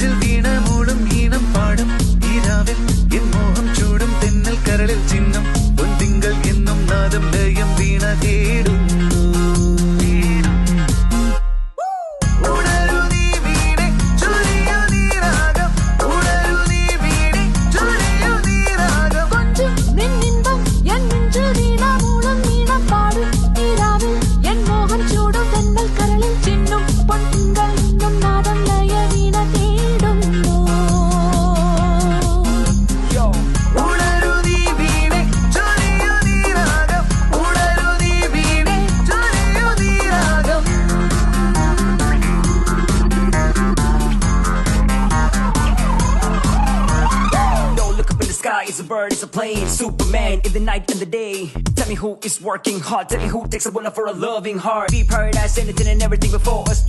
നെഞ്ചിൽ വീണ മൂളും ഈണം പാടും ഈരാവിൽ എൻ മോഹം ചൂടും തെന്നൽ കരളിൽ ചിഹ്നം പൊൻതിങ്കൾ എന്നും നാദം ലയം വീണ തേടുന്നു It's a bird, it's a plane, Superman in the night and the day. Tell me who is working hard, tell me who takes a bullet for a loving heart. Be paradise, anything and everything before us.